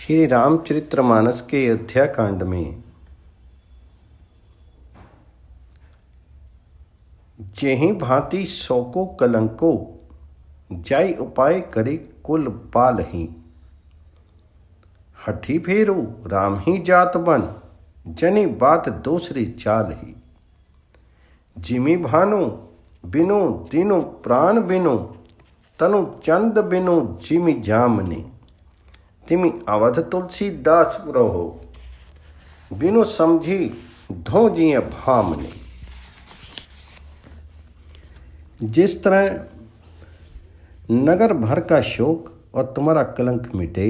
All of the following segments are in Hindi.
श्री रामचरितमानस के अयोध्या कांड में जेहि भांति सौको कलंको जाय उपाय करे कुल पालहि। हठी फेरू राम ही जात बन जनि बात दूसरी चाल ही। जिमि भानु बिनु दिनु प्राण बिनु तनु चंद बिनु जिमि जामने। तिमि अवध तुलसीदास रहो बिनु समझी धो जिय भामने। जिस तरह नगर भर का शोक और तुम्हारा कलंक मिटे,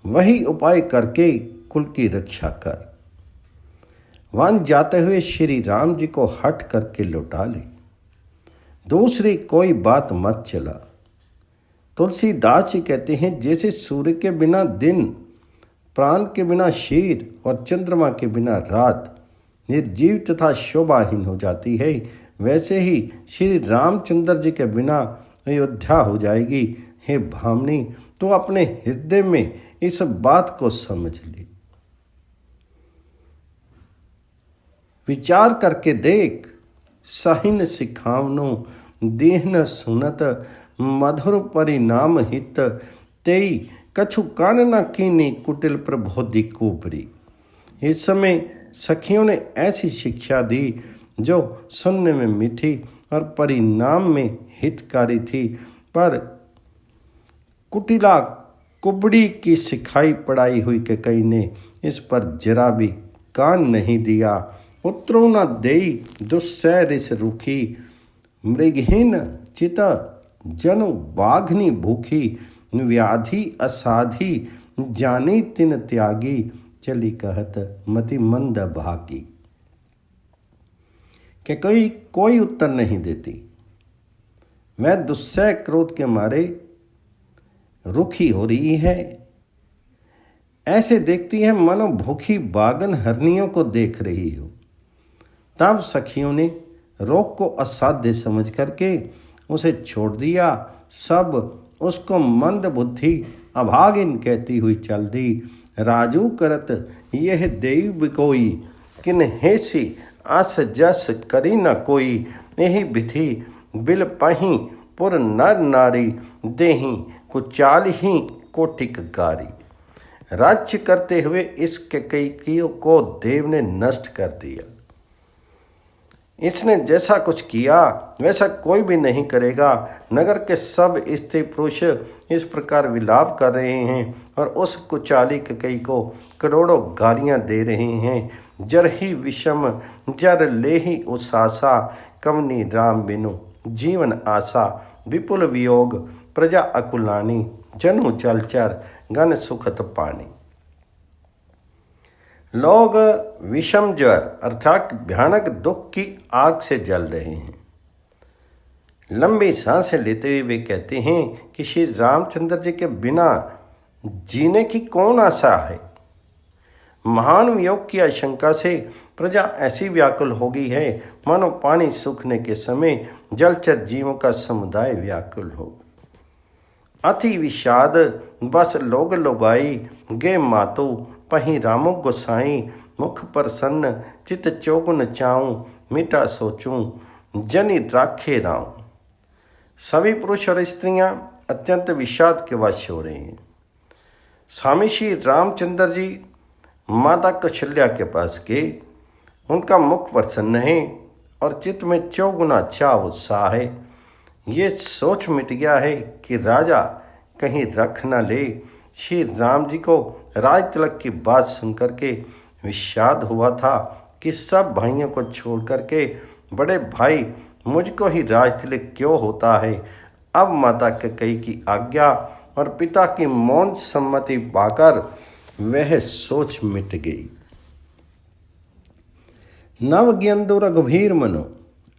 वही उपाय करके कुल की रक्षा कर। वन जाते हुए श्री राम जी को हट करके लौटा ले, दूसरी कोई बात मत चला। तुलसीदास जी कहते हैं, जैसे सूर्य के बिना दिन, प्राण के बिना शरीर और चंद्रमा के बिना रात निर्जीव तथा शोभाहीन हो जाती है, वैसे ही श्री रामचंद्र जी के बिना अयोध्या हो जाएगी। हे भामनी, तो अपने हृदय में इस बात को समझ ले, विचार करके देख। सहिन सिखावनो देहन सुनत मधुर परिणाम हित तेई कछु कान न कीनी कुटिल प्रबोधि कुबरी। इस समय सखियों ने ऐसी शिक्षा दी जो सुनने में मीठी और परिणाम में हितकारी थी, पर कुटिला कुबड़ी की सिखाई पढ़ाई हुई के कई ने इस पर जरा भी कान नहीं दिया। उतरो न देई दुस्सह रिस रूखी मृगहीन चिता जनु बाघनी भूखी। व्याधि असाधी जानी तिन त्यागी चली कहत मति मंद भागी। कि कोई उत्तर नहीं देती। वह दुस्सह क्रोध के मारे रुखी हो रही है, ऐसे देखती है मानो भूखी बागन हरनियों को देख रही हो। तब सखियों ने रोग को असाध्य समझ करके उसे छोड़ दिया। सब उसको मंद बुद्धि अभागिन कहती हुई चल दी। राजू करत यह देव बिकोई किन हेसी आस जस करी न कोई। यही विधि बिल पही पुर नर नारी देही कुचाल ही कोटिक गारी। राज्य करते हुए इस कैकेयी को देव ने नष्ट कर दिया। इसने जैसा कुछ किया वैसा कोई भी नहीं करेगा। नगर के सब स्त्री पुरुष इस प्रकार विलाप कर रहे हैं और उस कुचाली कैकेयी को करोड़ों गालियां दे रहे हैं। जर ही विषम जर ले ही उसासा कवनी राम बिनु जीवन आशा। विपुल वियोग प्रजा अकुलानी जनु जलचर गन सुखत पानी। लोग विषम ज्वर अर्थात भयानक दुख की आग से जल रहे हैं। लंबी सांसें लेते हुए वे कहते हैं कि श्री रामचंद्र जी के बिना जीने की कौन आशा है। महान वियोग की आशंका से प्रजा ऐसी व्याकुल हो गई है मानो पानी सूखने के समय जलचर जीवों का समुदाय व्याकुल हो। अति विषाद बस लोग लोगाई गे मातु पही रामो गोसाई। मुख प्रसन्न चित चौगुन चाऊं मिटा सोचूं जनि राखे राऊं। सभी पुरुष और स्त्रियां अत्यंत विषाद के वश हो रहे हैं। स्वामी श्री रामचंद्र जी माता कौशल्या के पास गए। उनका मुख प्रसन्न है और चित्त में चौगुना चाव उत्साह है। ये सोच मिट गया है कि राजा कहीं रख न ले। श्री राम जी को राज तिलक की बात सुनकर के विषाद हुआ था कि सब भाइयों को छोड़ करके बड़े भाई मुझको ही राज तिलक क्यों होता है। अब माता कैकेयी की आज्ञा और पिता की मौन सम्मति पाकर वह सोच मिट गई। नव ज्ञंदु रघुवीर मनो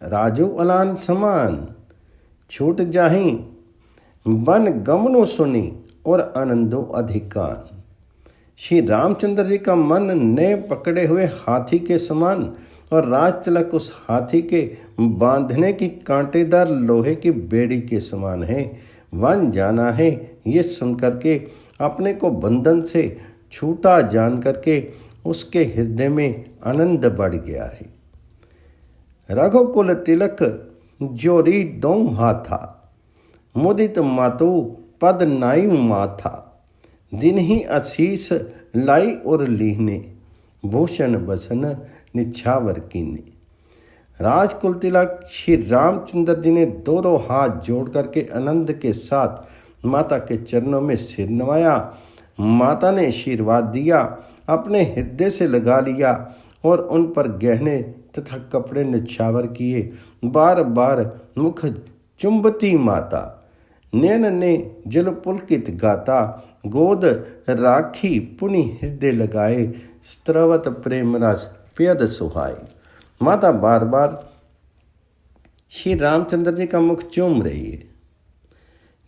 राजू अलान समान। छूट जाही बन गमनो सुनी और आनंदो अधिकान। श्री रामचंद्र जी का मन ने पकड़े हुए हाथी के समान और राज तिलक उस हाथी के बांधने की कांटेदार लोहे की बेड़ी के समान है। वन जाना है ये सुन करके अपने को बंधन से छूटा जान करके उसके हृदय में आनंद बढ़ गया है। रघुकुल तिलक जोरी दो हाथा, मुदित मातु पद नाई माथा, दिन ही आशीष लाई और लीने, भूषण बसन निछावर कीने। राजकुल तिलक श्री रामचंद्र जी ने दोनों हाथ जोड़ करके आनंद के साथ माता के चरणों में सिर नवाया। माता ने आशीर्वाद दिया, अपने हृदय से लगा लिया और उन पर गहने तथा कपड़े निछावर किए। बार बार मुख चुंबती माता, नैन ने जल पुलकित गाता, गोद राखी पुनि हृदय लगाए, स्त्रवत प्रेम रस प्यद सुहाए। माता बार बार श्री रामचंद्र जी का मुख चूम रही है,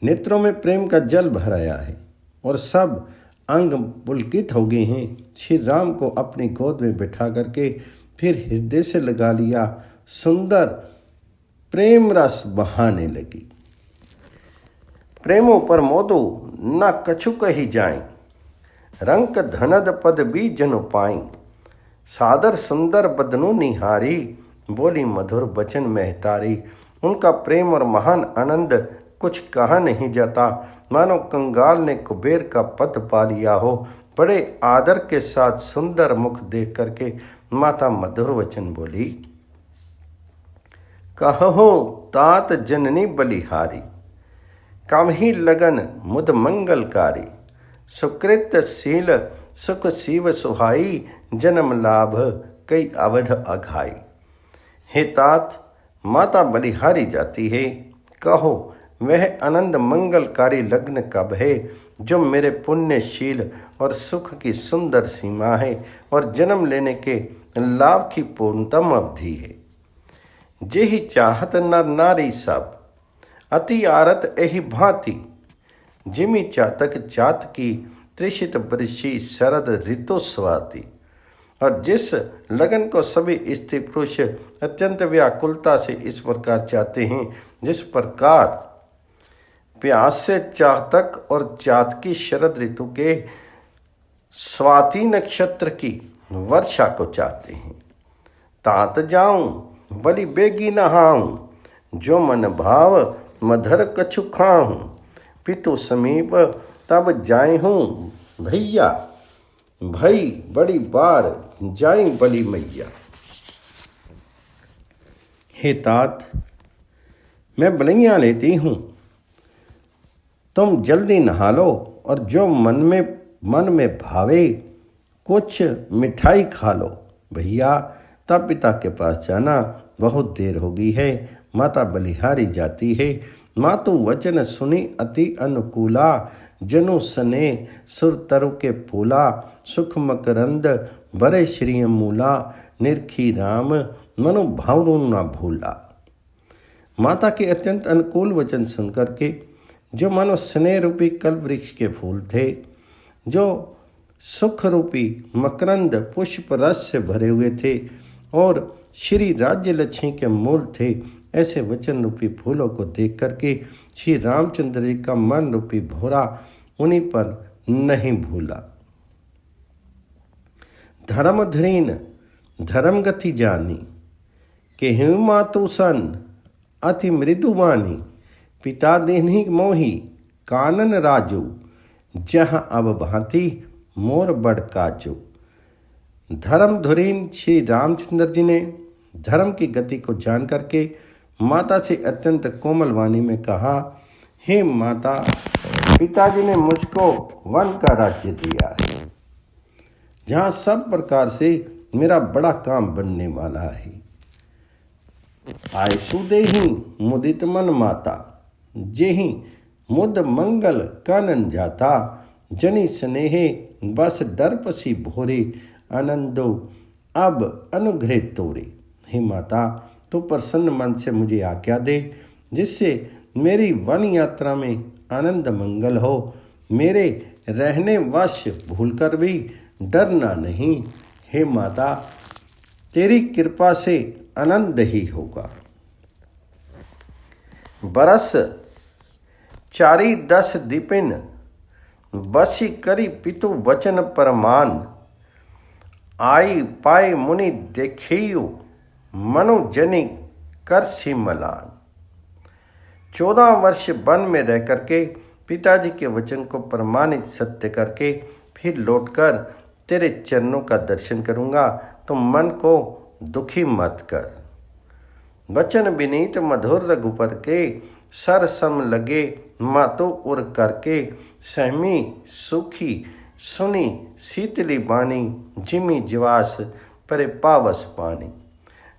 नेत्रों में प्रेम का जल भर आया है और सब अंग पुलकित हो गए हैं। श्री राम को अपनी गोद में बिठा करके फिर हृदय से लगा लिया, सुंदर प्रेम रस बहाने लगी। प्रेमों पर मोदो न कछु कही जाए, रंक धनद पद भी जनु पाई, सादर सुंदर बदनु निहारी, बोली मधुर बचन महतारी। उनका प्रेम और महान आनंद कुछ कहा नहीं जाता, मानो कंगाल ने कुबेर का पद पा लिया हो। बड़े आदर के साथ सुंदर मुख देख करके माता मधुर वचन बोली, कहो तात जननी बलिहारी, कम ही लगन मुद मंगलकारी, सुकृत शील सुख शिव सुहाई, जन्म लाभ कई अवध अघाई। हे तात, माता बलिहारी जाती है, कहो वह आनंद मंगलकारी लग्न कब है जो मेरे पुण्यशील और सुख की सुंदर सीमा है और जन्म लेने के लाभ की पूर्णतम अवधि है। जेहि चाहत नर नारी सब, अति आरत एहि भांति, जिमि चातक चात की, त्रिषित बृषि शरद ऋतु स्वाति। और जिस लगन को सभी स्त्री पुरुष अत्यंत व्याकुलता से इस प्रकार चाहते हैं, जिस प्रकार प्यास से चातक और चातकी शरद ऋतु के स्वाति नक्षत्र की वर्षा को चाहते हैं। तात जाऊं बलि बेगी नहाऊं, जो मन भाव मधर कछु खाऊं, पितु समीप तब जाए हूँ भैया, भई बड़ी बार जाए बलि मैया। हे तात, मैं बलैया लेती हूँ, तुम जल्दी नहा लो और जो मन में भावे कुछ मिठाई खा लो। भैया तब पिता के पास जाना, बहुत देर हो गई है। माता बलिहारी जाती है। मातु वचन सुनी अति अनुकूला, जनु सने सुर तरु के फूला, सुख मकरंद बरे श्री मूला, निरखी राम मनु भावरु न भूला। माता के अत्यंत अनुकूल वचन सुनकर के जो मानो स्नेह रूपी कल्प वृक्ष के फूल थे, जो सुख रूपी मकरंद पुष्प रस से भरे हुए थे और श्री राज्य लक्ष्मी के मूल थे, ऐसे वचन रूपी फूलों को देख करके श्री रामचंद्र जी का मन रूपी भोरा उन्हीं पर नहीं भूला। धर्मधरीन धर्म गति जानी, के हिम मातु सन अति मृदुवानी, पिता देहनी मोही कानन राजू, जहाँ अब भांति मोर बड़ काजू। धर्मधुरीन श्री रामचंद्र जी ने धर्म की गति को जान करके माता से अत्यंत कोमल वाणी में कहा, हे माता, पिताजी ने मुझको वन का राज्य दिया है, जहाँ सब प्रकार से मेरा बड़ा काम बनने वाला है। आयसु देहि मुदित मन माता, जेहि मुद मंगल कानन जाता, जनि स्नेहे बस दर्पसी भोरे, आनंदो अब अनुग्रह तोरे। हे माता, तो प्रसन्न मन से मुझे आज्ञा दे, जिससे मेरी वन यात्रा में आनंद मंगल हो, मेरे रहने वश भूलकर भी डरना नहीं। हे माता, तेरी कृपा से आनंद ही होगा। बरस चारी 10 दिपिन बसी करी पितु वचन परमान। आई पाए मुनि देखियो मनु जनि कर सी मलान। 14 वर्ष वन में रह करके पिताजी के वचन को प्रमाणित सत्य करके फिर लौटकर तेरे चरणों का दर्शन करूँगा, तो मन को दुखी मत कर। वचन विनीत मधुर रघुपर के सर सम लगे मातो उर करके। सहमी सुखी सुनी शीतली बानी जिमी जिवास परे पावस पानी।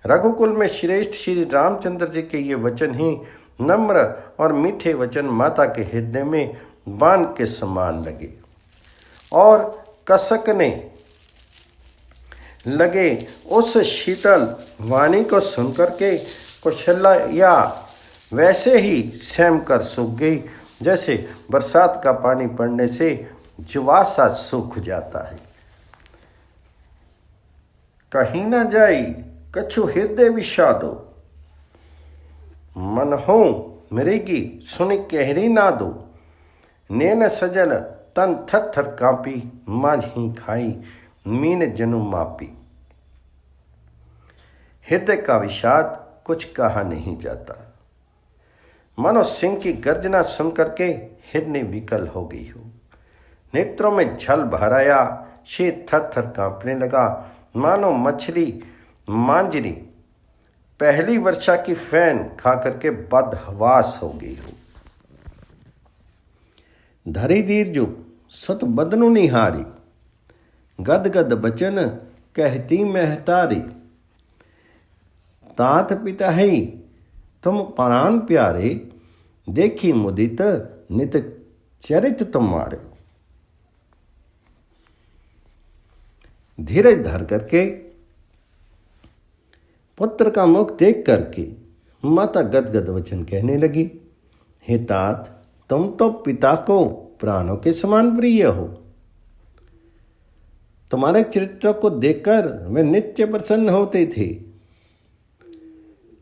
रघुकुल में श्रेष्ठ श्री रामचंद्र जी के ये वचन ही नम्र और मीठे वचन माता के हृदय में बाण के समान लगे और कसकने लगे। उस शीतल वाणी को सुनकर के कौशल्या वैसे ही सहम कर सूख गई, जैसे बरसात का पानी पड़ने से जुवासा सूख जाता है। कहीं न जाई कछु हृदय विषादो, मन हो मृगी सुनि कहरी नादो। नैन सजल तन थर थर कांपी, माझी खाई मीन जनु मापी। हृदय का विषाद कुछ कहा नहीं जाता। मानो सिंह की गर्जना सुनकर के हिरनी विकल हो गई हो। नेत्रों में झल भर आया, शीत थर थर कांपने लगा, मानो मछली मांजरी पहली वर्षा की फैन खा करके बदहवास हो गई हो। धरी दीर्जु सत बदनु निहारी, गद गद बचन कहती महतारी। तात पिता है तुम प्राण प्यारे, देखी मुदित नित चरित तुम्हारे। धीरज धर करके पुत्र का मुख देख करके माता गदगद वचन कहने लगी, हे तात तुम तो पिता को प्राणों के समान प्रिय हो। तुम्हारे चरित्र को देखकर वे नित्य प्रसन्न होते थे।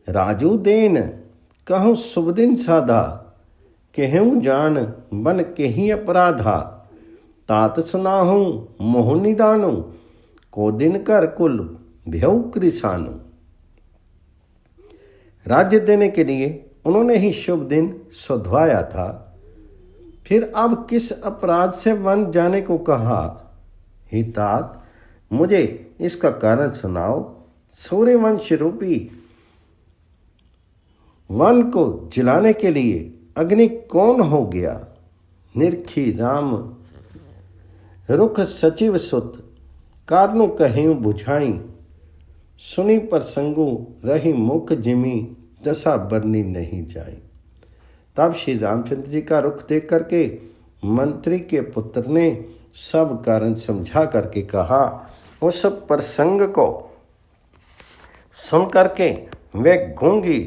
राजू देन कहूँ शुभ दिन साधा, कहूँ जान बन के ही अपराधा। तात सुनाहूँ मोह निदानु, को दिन कर कुल भ्यऊ कृसानु। राज्य देने के लिए उन्होंने ही शुभ दिन सुधवाया था, फिर अब किस अपराध से वन जाने को कहा। हे तात मुझे इसका कारण सुनाओ। सूर्यवंश रूपी वन को जलाने के लिए अग्नि कौन हो गया। निरखी राम रुख सचिव सुत, कारणों कहें बुझाई। सुनी प्रसंगु रही मुख जिमी, दशा बरनी नहीं जाई। तब श्री रामचंद्र जी का रुख देख करके मंत्री के पुत्र ने सब कारण समझा करके कहा। उस प्रसंग को सुन करके वे गूंगी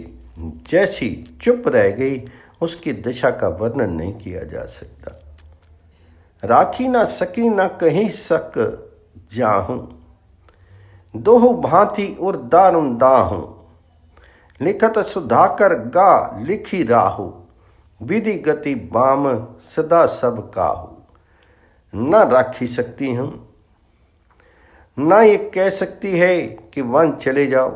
जैसी चुप रह गई। उसकी दशा का वर्णन नहीं किया जा सकता। राखी ना सकी ना कहीं सक जाहूं, दोह भांति और दारुण दाहूं। लिखत सुधाकर गा लिखी राहु, विधि गति बाम सदा सब काहू। न राखी सकती हूँ, न ये कह सकती है कि वन चले जाओ।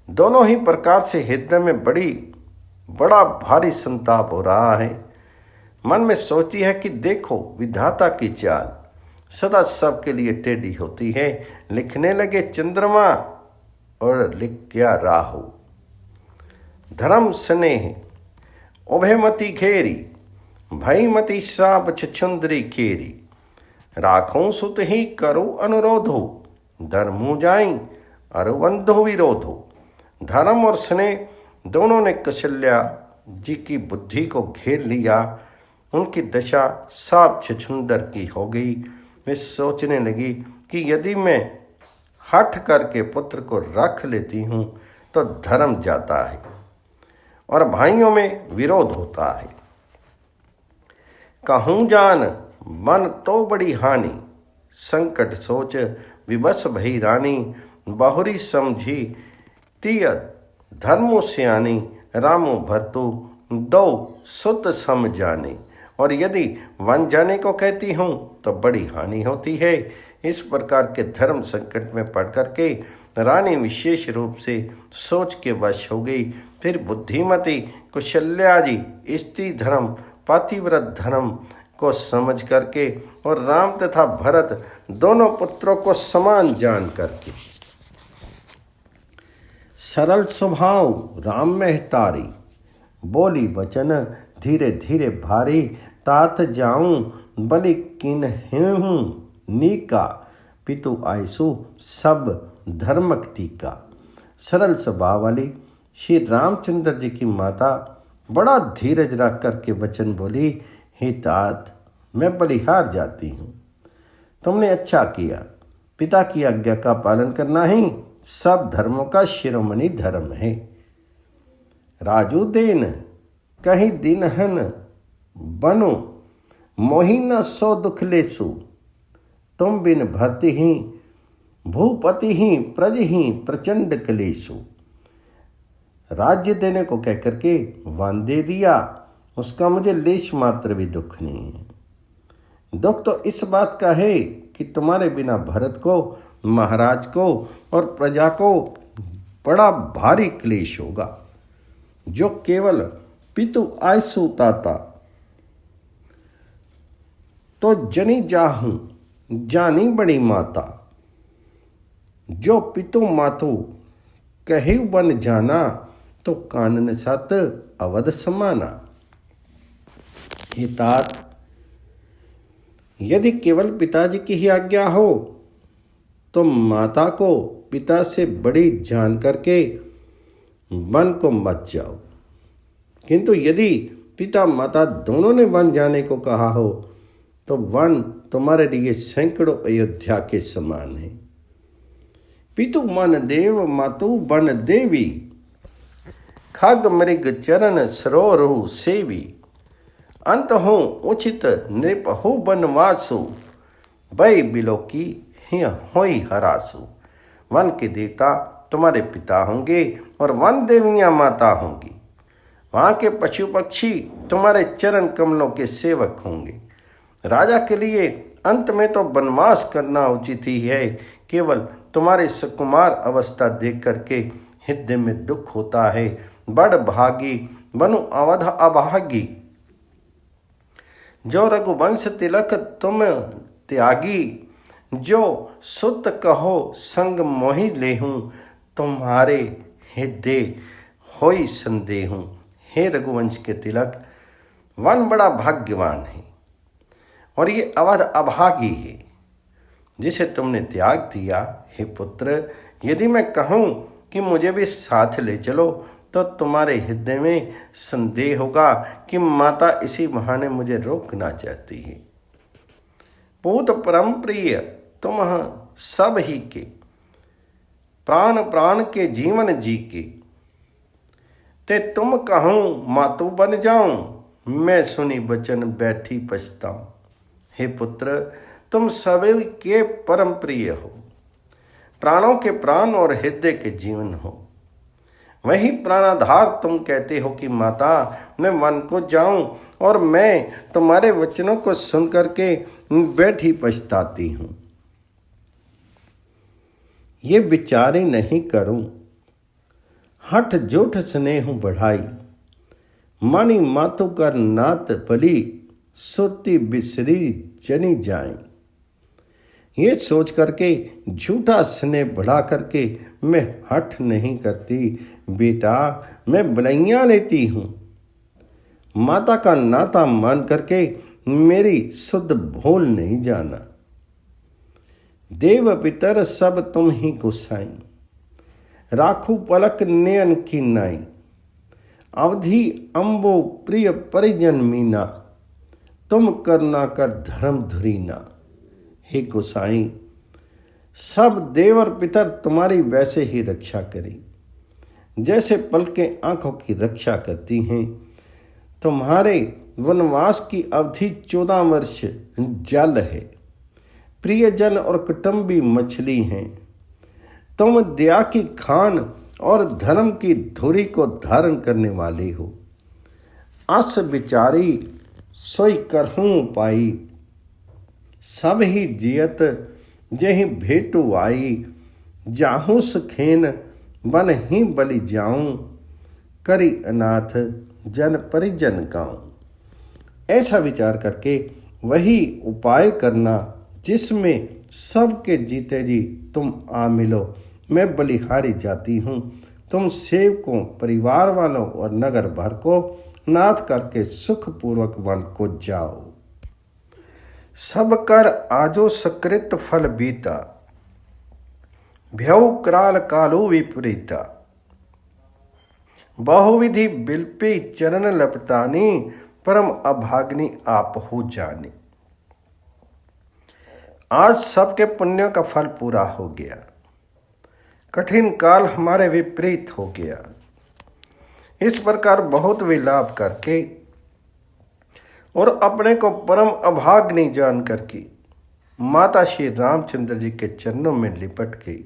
दोनों ही प्रकार से हृदय में बड़ा भारी संताप हो रहा है। मन में सोचती है कि देखो विधाता की चाल सदा सबके लिए टेढ़ी होती है। लिखने लगे चंद्रमा और लिख गया राहु। धर्म स्नेह उभयमती घेरी, भयमती साप छुंदरी केरी। राखों सुत ही करो अनुरोधो, धर्मो जाई अरुबंधो विरोधो। धर्म और स्नेह दोनों ने कौशल्या जी की बुद्धि को घेर लिया। उनकी दशा साप छुंदर की हो गई। वे सोचने लगी कि यदि मैं हठ करके पुत्र को रख लेती हूँ तो धर्म जाता है और भाइयों में विरोध होता है। कहूँ जान मन तो बड़ी हानि, संकट सोच विवश भई रानी। बहुरी समझी तिय धर्मो स्यानी, रामो भरतु दो सुत सम जाने, और यदि वन जाने को कहती हूँ तो बड़ी हानि होती है। इस प्रकार के धर्म संकट में पड़ करके रानी विशेष रूप से सोच के वश हो गई। फिर बुद्धिमती कौशल्या जी स्त्री धर्म पातिव्रत धर्म को समझ करके और राम तथा भरत दोनों पुत्रों को समान जान करके सरल स्वभाव राम महतारी, बोली वचन धीरे धीरे भारी, तात जाऊं बलि किन्हूं नीका, पितु आयसु सब धर्मक टीका। सरल स्वभाव वाली श्री रामचंद्र जी की माता बड़ा धीरज रख करके वचन बोली, हे तात मैं बलिहार जाती हूँ, तुमने अच्छा किया। पिता की आज्ञा का पालन करना ही सब धर्मों का शिरोमणि धर्म है। राजू देन कहीं दिनहन बनो, मोहि न सो दुख लेसु, तुम बिन भरती ही भूपति ही प्रज ही प्रचंड कलेशु। राज्य देने को कह करके वन दे दिया, उसका मुझे लेश मात्र भी दुख नहीं है। दुख तो इस बात का है कि तुम्हारे बिना भरत को, महाराज को और प्रजा को बड़ा भारी क्लेश होगा, जो केवल पितु आयसु ताता तो जनी जाहूं जानी बड़ी माता, जो पितु मातु कहे बन जाना, तो कानन सत अवध समाना। हे तात, यदि केवल पिताजी की ही आज्ञा हो तो माता को पिता से बड़ी जान करके वन को मत जाओ, किंतु यदि पिता माता दोनों ने वन जाने को कहा हो तो वन तुम्हारे लिए सैकड़ों अयोध्या के समान है। पितु मन देव मातु बन देवी, खग मृग चरण सरोरु सेवी, अंत हो उचित नृप हो बनवासु, भय बिलो की होई हरासु। वन के देवता तुम्हारे पिता होंगे और वन देवियां माता होंगी। वहाँ के पशु पक्षी तुम्हारे चरण कमलों के सेवक होंगे। राजा के लिए अंत में तो वनवास करना उचित ही है। केवल तुम्हारे सुकुमार अवस्था देख करके हृदय में दुख होता है। बड़ भागी बनु अवध अभागी, जो रघुवंश तिलक तुम त्यागी, जो सुत कहो संग मोहि लेहूं, तुम्हारे हृदय होई संदेहूं। हे रघुवंश के तिलक, वन बड़ा भाग्यवान है और ये अवध अभागी है जिसे तुमने त्याग दिया। हे पुत्र, यदि मैं कहूँ कि मुझे भी साथ ले चलो तो तुम्हारे हृदय में संदेह होगा कि माता इसी बहाने मुझे रोकना चाहती है। पूत परम प्रिय तुम सब ही के, प्राण प्राण के जीवन जी के, ते तुम कहूँ मातु बन जाऊं, मैं सुनी वचन बैठी पछताऊं। हे पुत्र, तुम सभी के परम प्रिय हो, प्राणों के प्राण और हृदय के जीवन हो। वही प्राणाधार तुम कहते हो कि माता मैं वन को जाऊं और मैं तुम्हारे वचनों को सुन करके बैठी पछताती हूं। ये विचारे नहीं करूं, हठ जोठ स्नेह बढ़ाई, मानी मातु कर नात बली, सुरती बिसरी जनी जाए। ये सोच करके झूठा स्नेह बढ़ा करके मैं हठ नहीं करती बेटा, मैं बलैया लेती हूँ। माता का नाता मान करके मेरी शुद्ध भूल नहीं जाना। देव पितर सब तुम ही गोसाई, राखू पलक नयन की नाई, अवधि अम्बो प्रिय परिजन मीना, तुम करना कर धर्म धुरीना। हे गोसाई, सब देव और पितर तुम्हारी वैसे ही रक्षा करें जैसे पलकें आंखों की रक्षा करती हैं। तुम्हारे वनवास की अवधि 14 वर्ष जल है, प्रियजन और कुटुंबी मछली हैं। तुम दया की खान और धर्म की धुरी को धारण करने वाले हो। अस विचारी सोई करहूँ पाई। सब ही जियत जही भेटू आई। जाहूँ सुखेन बन ही बलि जाऊं। करी अनाथ जन परिजन गाऊं। ऐसा विचार करके वही उपाय करना जिसमें सबके जीते जी तुम आ मिलो। मैं बलिहारी जाती हूँ। तुम सेवकों, परिवार वालों और नगर भर को अनाथ करके सुखपूर्वक वन को जाओ। सब कर आजो सकृत फल बीता। भ्यऊ कराल कालो विपरीता। बहुविधि बिलपी चरण लपटानी। परम अभाग्नि आप हो जाने। आज सबके पुण्यों का फल पूरा हो गया। कठिन काल हमारे विपरीत हो गया। इस प्रकार बहुत विलाप करके और अपने को परम अभाग्नि जान करके माता श्री रामचंद्र जी के चरणों में लिपट गई।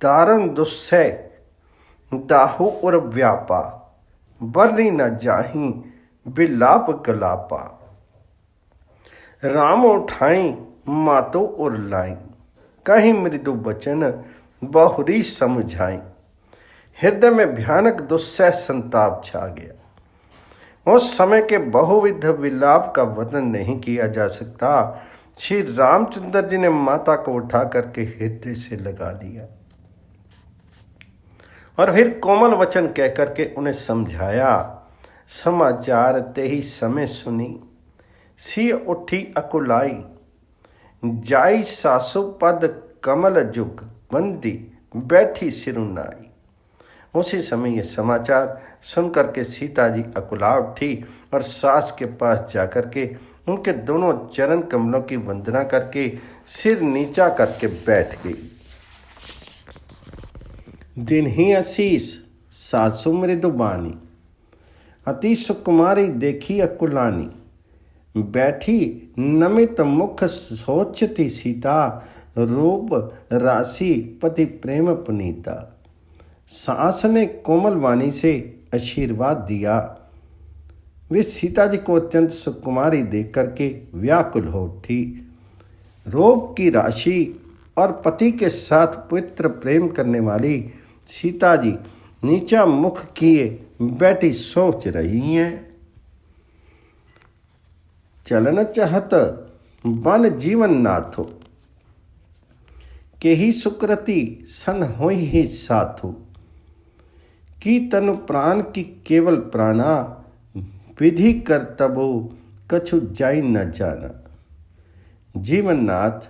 दारुण दुस्सह दाहु और व्यापा। बरनी न जाही बिलाप गलापा। राम उठाई मातो और लाई। कहीं मृदु बचन बहुरी समझाई। हृदय में भयानक दुस्सह संताप छा गया। उस समय के बहुविध विलाप का वर्णन नहीं किया जा सकता। श्री रामचंद्र जी ने माता को उठा करके हृदय से लगा लिया और फिर कोमल वचन कह करके उन्हें समझाया। समाचार ते ही समय सुनी। सी उठी अकुलाई। जाई सासु पद कमल जुग बंदी बैठी सिरुनाई। उसी समय यह समाचार सुनकर के सीता जी अकुला उठी और सास के पास जाकर के उनके दोनों चरण कमलों की वंदना करके सिर नीचा करके बैठ गई। दिन ही आशीष सासु मृदुबानी। अति सुकुमारी देखी अकुलानी। बैठी नमित मुख सोचती सीता। रूप राशि पति प्रेम पुनीता। सास ने कोमल वाणी से आशीर्वाद दिया। वे सीता जी को अत्यंत सुकुमारी देख करके व्याकुल हो उठी। रूप की राशि और पति के साथ पवित्र प्रेम करने वाली सीता जी नीचा मुख किए बैठी सोच रही हैं। चलन चाहत बन जीवन नाथो। के ही सुकृति सन हो ही साथो। की तनु प्राण की केवल प्राणा। विधि कर तबो कछु जाई न जाना। जीवन नाथ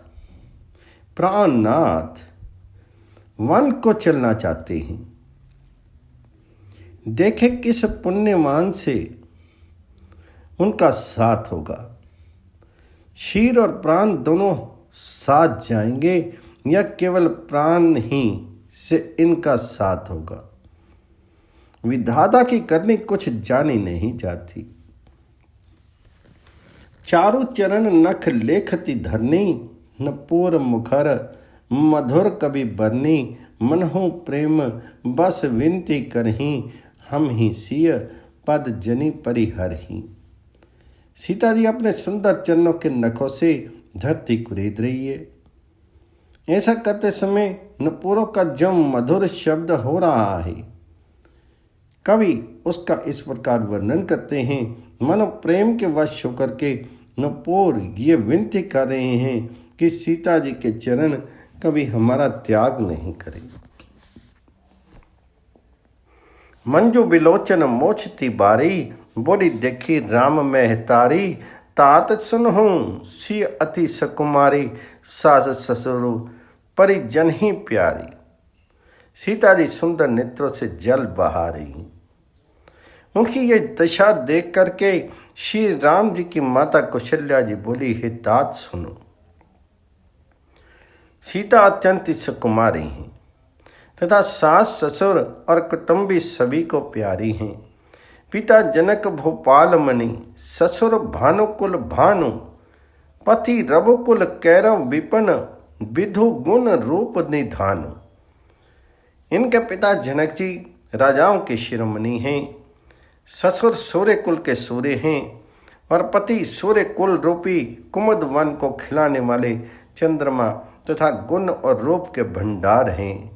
प्राणनाथ वन को चलना चाहते हैं। देखे किस पुण्यवान से उनका साथ होगा। शीर और प्राण दोनों साथ जाएंगे या केवल प्राण ही से इनका साथ होगा। विधाता की करनी कुछ जानी नहीं जाती। चारु चरण नख लेखती धरनी। नपूर मुखर मधुर कवि बरनी। मनहु प्रेम बस विनती करही। हम ही सिय पद जनी परिहरही। सीता जी अपने सुंदर चरणों के नखों से धरती कुरेद रही है। ऐसा करते समय नपुरों का जो मधुर शब्द हो रहा है, कवि उसका इस प्रकार वर्णन करते हैं। मनो प्रेम के वश होकर के नपुर ये विनती कर रहे हैं कि सीता जी के चरण कभी हमारा त्याग नहीं करें। मंजू बिलोचन मोछती बारी। बोली देखी राम महतारी। तात सुनहूँ सी अति सकुमारी। सास ससुरु परिजन ही प्यारी। सीता जी सुंदर नेत्रों से जल बहा रही। उनकी ये दशा देख करके श्री राम जी की माता कौशल्या जी बोली, हे तात सुनो। सीता अत्यंत सुकुमारी हैं तथा सास ससुर और कुटुंबी सभी को प्यारी हैं। पिता जनक भोपाल मणि। ससुर भानुकुल भानु। पति रघुकुल कैरव विपन। विधु गुण रूप निधानु। इनके पिता जनक जी राजाओं के शिरोमणि हैं ससुर सूर्य कुल के सूर्य हैं और पति सूर्य कुल रूपी कुमुद वन को खिलाने वाले चंद्रमा तथा गुण और रूप के भंडार हैं।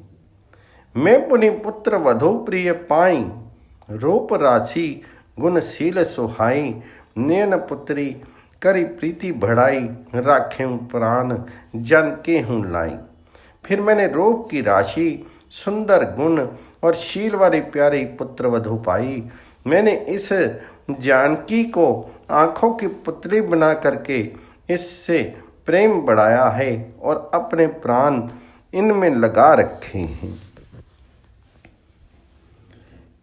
मैं पुनि पुत्र वधु प्रिय पाई, रूप राशि गुणशील सुहाई, नयन पुत्री करी प्रीति बढ़ाई, राखें प्राण जन के हूँ लाई। फिर मैंने रूप की राशि, सुंदर गुण और शील वाली प्यारी पुत्र वधु पाई। मैंने इस जानकी को आँखों की पुतली बना करके इससे प्रेम बढ़ाया है और अपने प्राण इनमें लगा रखे हैं।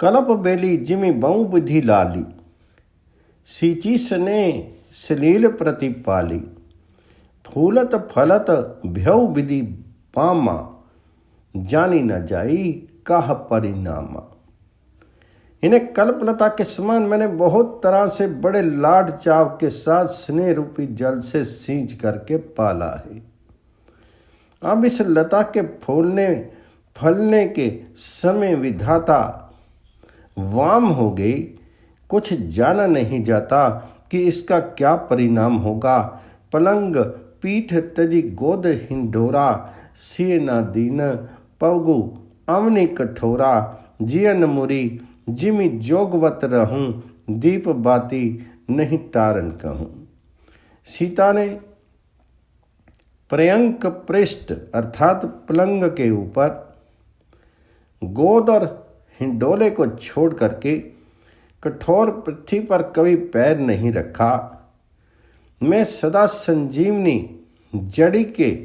कलप बेली जिमि बहु बुद्धि लाली, सींची सने सलील प्रतिपाली, फूलत फलत भ्यउ विधि पामा, जानी न जाई काह परिणामा। इन्हें कल्पलता के समान मैंने बहुत तरह से बड़े लाड चाव के साथ स्नेह रूपी जल से सींच करके पाला है। अब इस लता के फूलने फलने के समय विधाता वाम हो गई। कुछ जाना नहीं जाता कि इसका क्या परिणाम होगा। पलंग पीठ तजी गोद हिंडोरा, सिय ना दीन पवगु अवनि कठोरा, जियन मुरी जिमि जोगवत रहूं, दीप बाती नहीं तारन कहूं। सीता ने पर्यंक पृष्ठ अर्थात पलंग के ऊपर गोद और हिंडोले को छोड़ करके कठोर पृथ्वी पर कभी पैर नहीं रखा। मैं सदा संजीवनी जड़ी के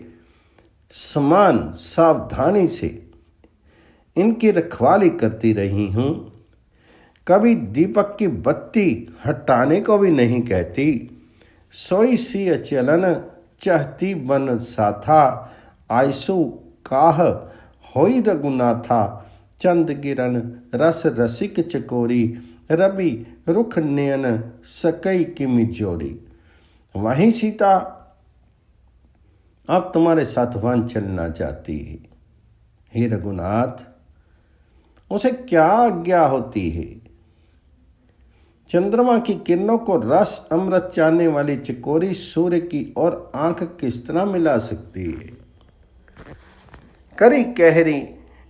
समान सावधानी से इनकी रखवाली करती रही हूँ। कभी दीपक की बत्ती हटाने को भी नहीं कहती। सोई सी अचलन चाहती बन साथा, आयसु काह होई रघुनाथा, चंद गिरन रस रसिक चकोरी, रवि रुख नयन सकई की मिजोरी। वहीं सीता अब तुम्हारे साथ वन चलना चाहती है। हे रघुनाथ, उसे क्या आज्ञा होती है? चंद्रमा की किरणों को रस अमृत चाहने वाली चकोरी सूर्य की ओर आंख किस तरह मिला सकती है? करी कहरी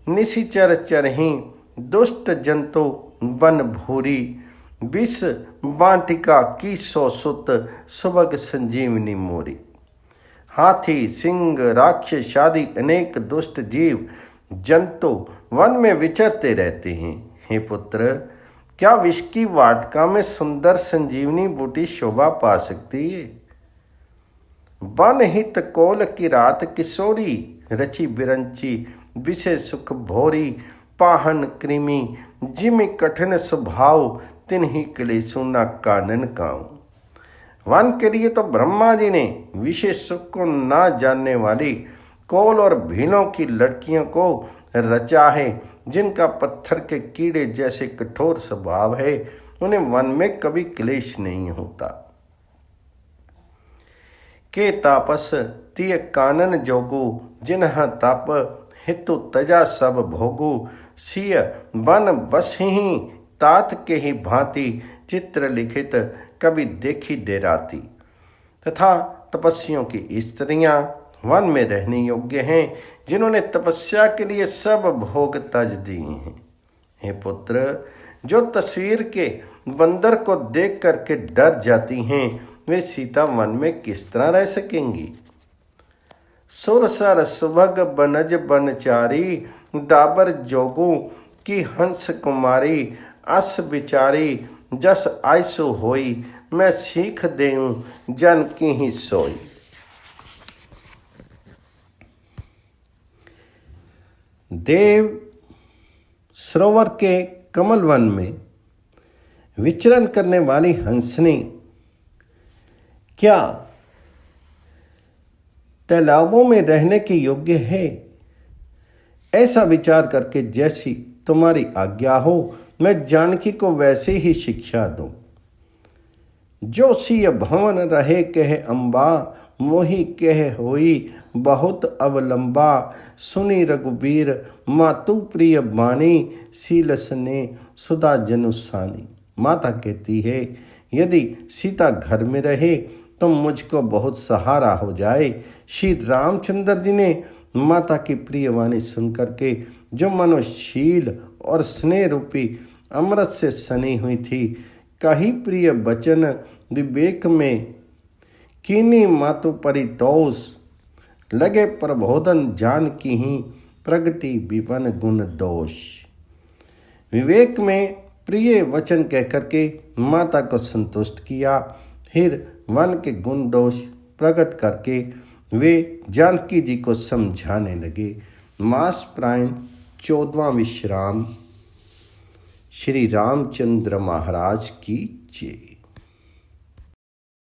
निशिचर चरही, दुष्ट जंतु बन भूरी, विष बांटिका की सो सुत, सुबग संजीवनी मोरी। हाथी सिंह राक्षस आदि अनेक दुष्ट जीव जंतु वन में विचरते रहते हैं। हे पुत्र, क्या विष की वाटिका में सुंदर संजीवनी बूटी शोभा पा सकती है? बन हित कोल की रात किशोरी, रची बिरंची विषय सुख भोरी, पाहन कृमि जिमि कठिन स्वभाव, तिन्ही क्लेशु न कानन काऊं। वन के लिए तो ब्रह्मा जी ने विशेष सुख को ना जानने वाली कोल और भीलों की लड़कियों को रचा है, जिनका पत्थर के कीड़े जैसे कठोर स्वभाव है। उन्हें वन में कभी क्लेश नहीं होता। के तापस तिय कानन जोगु, जिन्ह ताप हितु तजा सब भोगु, सिय बन बसहि तात के ही भांति, चित्र लिखित कभी देखी डेराती। तथा तपस्वियों की स्त्रियां वन में रहने योग्य हैं, जिन्होंने तपस्या के लिए सब भोग तज दिए हैं। हे पुत्र, जो तस्वीर के बंदर को देख करके डर जाती हैं, वे सीता वन में किस तरह रह सकेंगी? सुरसर सुभग बनज बनचारी, डाबर जोगू की हंस कुमारी, अस बिचारी जस आयसु होई, मैं सीख देऊं जन की ही सोई। देव सरोवर के कमल वन में विचरण करने वाली हंसनी क्या तालाबों में रहने के योग्य है? ऐसा विचार करके जैसी तुम्हारी आज्ञा हो, मैं जानकी को वैसे ही शिक्षा दूं। जो सिय भवन रहे कह अम्बा, मोहि कह होई बहुत अवलंबा, सुनी रघुबीर मातु प्रिय बानी, सीलस ने सुधा जनुसानी। माता कहती है, यदि सीता घर में रहे तो मुझको बहुत सहारा हो जाए। श्री रामचंद्र जी ने माता की प्रिय वाणी सुनकर के, जो मनुशील और स्नेह रूपी अमृत से सनी हुई थी, कही प्रिय वचन विवेक में कीनी मातु परितोष, लगे प्रबोधन जान की ही प्रगति विपन गुण दोष। विवेक में प्रिय वचन कहकर के माता को संतुष्ट किया, फिर वन के गुण दोष प्रकट करके वे जानकी जी को समझाने लगे। मास प्रायण 14वां विश्राम। श्री रामचंद्र महाराज की जय।